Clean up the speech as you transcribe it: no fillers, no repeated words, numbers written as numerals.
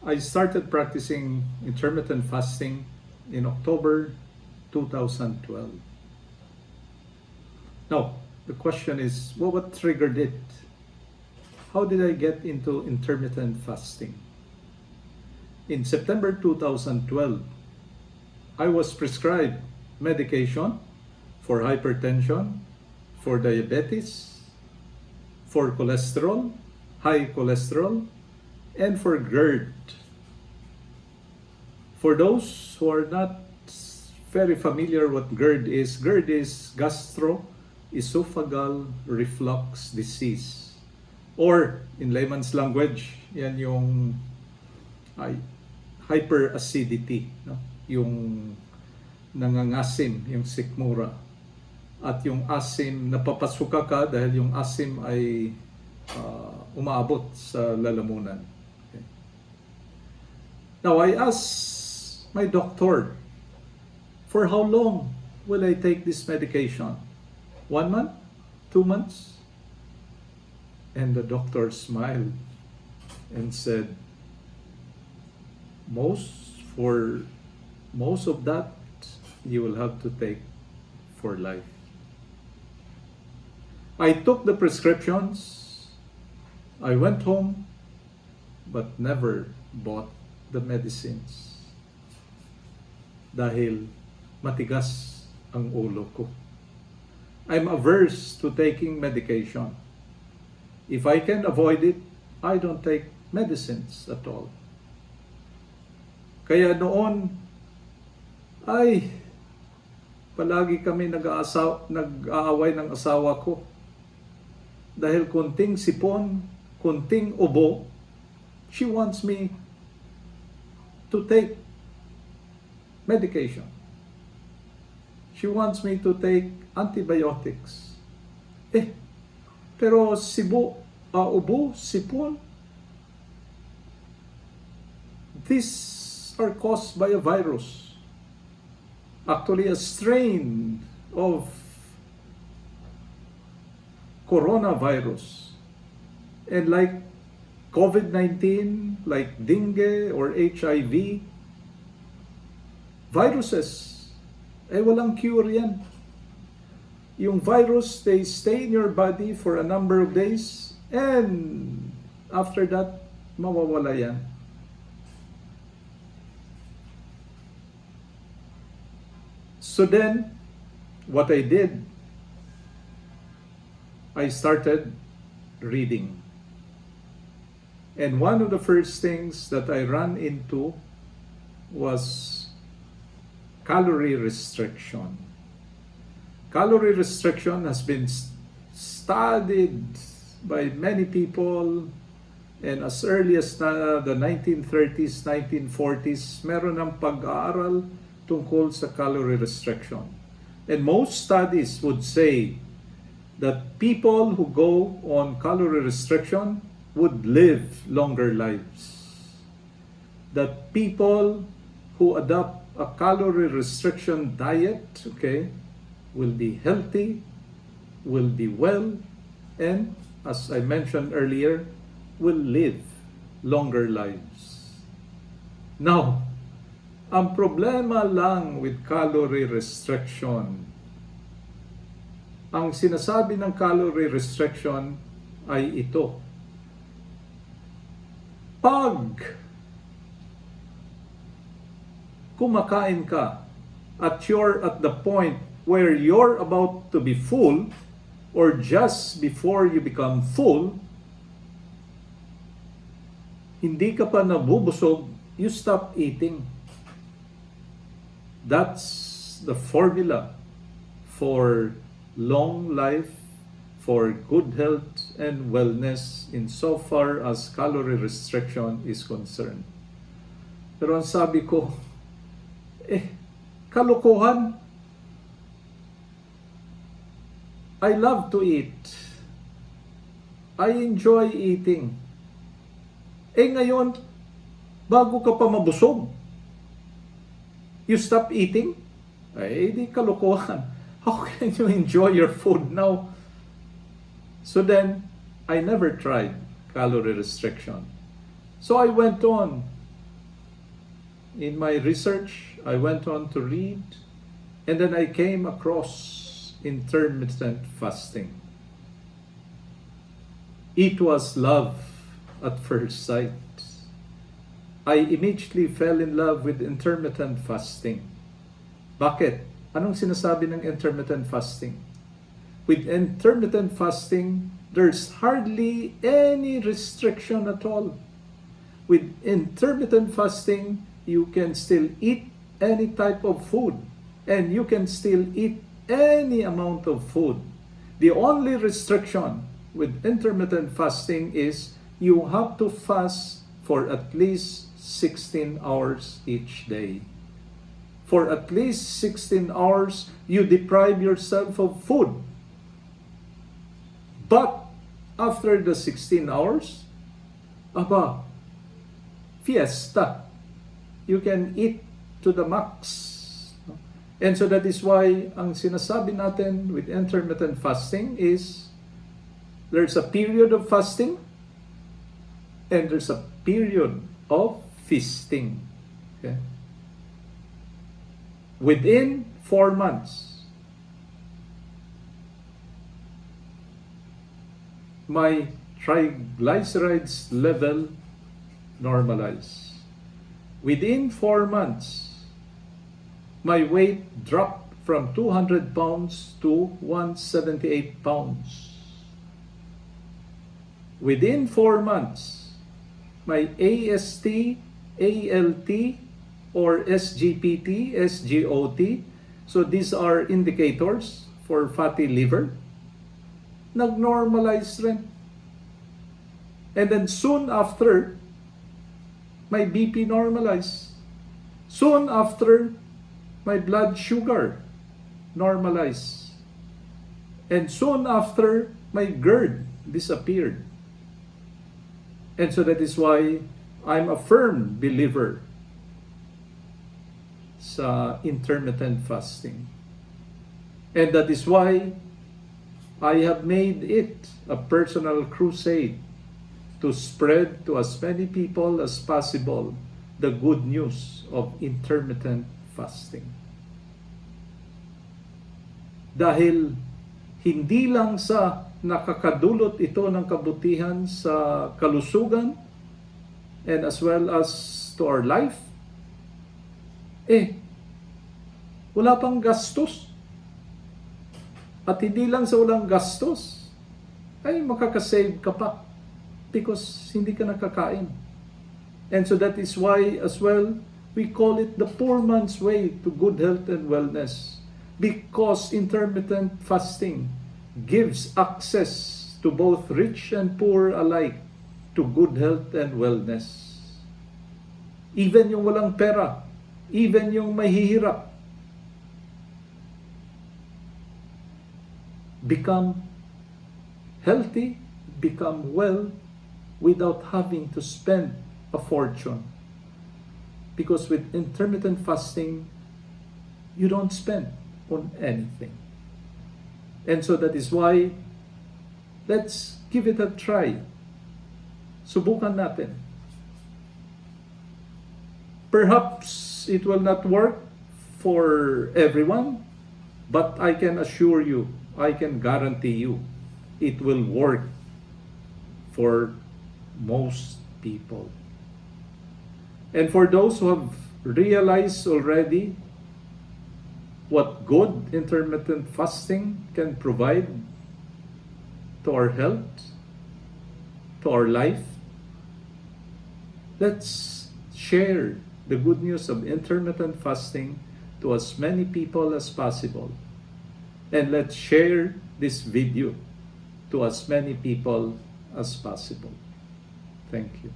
I started practicing intermittent fasting in October 2012. Now, the question is, what triggered it? How did I get into intermittent fasting? In September 2012, I was prescribed medication for hypertension, for diabetes, for cholesterol, high cholesterol, and for GERD. For those who are not very familiar what GERD is gastroesophageal reflux disease. Or in layman's language, yan yung hyperacidity, no? Yung nangangasim, yung sikmura. At yung asim, napapasuka ka dahil yung asim ay umaabot sa lalamunan. Okay. Now, I asked my doctor, for how long will I take this medication? 1 month? 2 months? And the doctor smiled and said, for most of that, you will have to take for life. I took the prescriptions, I went home, but never bought the medicines. Dahil matigas ang ulo ko. I'm averse to taking medication. If I can avoid it, I don't take medicines at all. Kaya noon, ay palagi kami nag-aaway ng asawa ko. Dahil kunting sipon, kunting ubo, she wants me to take medication. She wants me to take antibiotics. Pero ubo, sipon, these are caused by a virus. Actually, a strain of coronavirus. And like COVID-19, like dengue or HIV, viruses, walang cure yan. Yung virus, they stay in your body for a number of days and after that, mawawala yan. So then, what I did, I started reading. And one of the first things that I ran into was calorie restriction. Calorie restriction has been studied by many people, and as early as the 1930s, 1940s, meron ng pag-aaral tungkol sa calorie restriction. And most studies would say that people who go on calorie restriction would live longer lives. That people who adopt a calorie restriction diet, will be healthy, will be well, and as I mentioned earlier, will live longer lives. Now, ang problema lang with calorie restriction, ang sinasabi ng calorie restriction ay ito. Pag kumakain ka at you're at the point where you're about to be full or just before you become full, hindi ka pa nabubusog, you stop eating. That's the formula for long life, for good health and wellness in so far as calorie restriction is concerned. Pero ang sabi ko, kalokohan. I love to eat. I enjoy eating. Ngayon, bago ka pa mabusog, you stop eating? Di kalokohan. How can you enjoy your food now? So then, I never tried calorie restriction. So I went on in my research, I went on to read, and then I came across intermittent fasting. It was love at first sight. I immediately fell in love with intermittent fasting. Bakit? Anong sinasabi ng intermittent fasting? With intermittent fasting, there's hardly any restriction at all. With intermittent fasting, you can still eat any type of food, and you can still eat any amount of food. The only restriction with intermittent fasting is you have to fast for at least 16 hours each day. For at least 16 hours, you deprive yourself of food. But after the 16 hours, fiesta. You can eat to the max. And so that is why ang sinasabi natin with intermittent fasting is there's a period of fasting and there's a period of feasting. Okay? Within 4 months, my triglycerides level normalized. Within 4 months, my weight dropped from 200 pounds to 178 pounds. Within 4 months, my AST, ALT, or SGPT, SGOT, so these are indicators for fatty liver, nag-normalize rin. And then soon after, my BP normalized. Soon after, my blood sugar normalized. And soon after, my GERD disappeared. And so that is why I'm a firm believer sa intermittent fasting. And that is why I have made it a personal crusade to spread to as many people as possible the good news of intermittent fasting. Dahil hindi lang sa nakakadulot ito ng kabutihan sa kalusugan and as well as to our life, wala pang gastos. At hindi lang sa walang gastos, ay makakasave ka pa because hindi ka nakakain. And so that is why as well, we call it the poor man's way to good health and wellness. Because intermittent fasting gives access to both rich and poor alike to good health and wellness. Even yung walang pera, even yung mahihirap, become healthy, become well without having to spend a fortune. Because with intermittent fasting, you don't spend on anything. And so that is why, let's give it a try. Subukan natin. Perhaps it will not work for everyone, but I can assure you, I can guarantee you, it will work for most people. And for those who have realized already what good intermittent fasting can provide to our health, to our life, let's share the good news of intermittent fasting to as many people as possible. And let's share this video to as many people as possible. Thank you.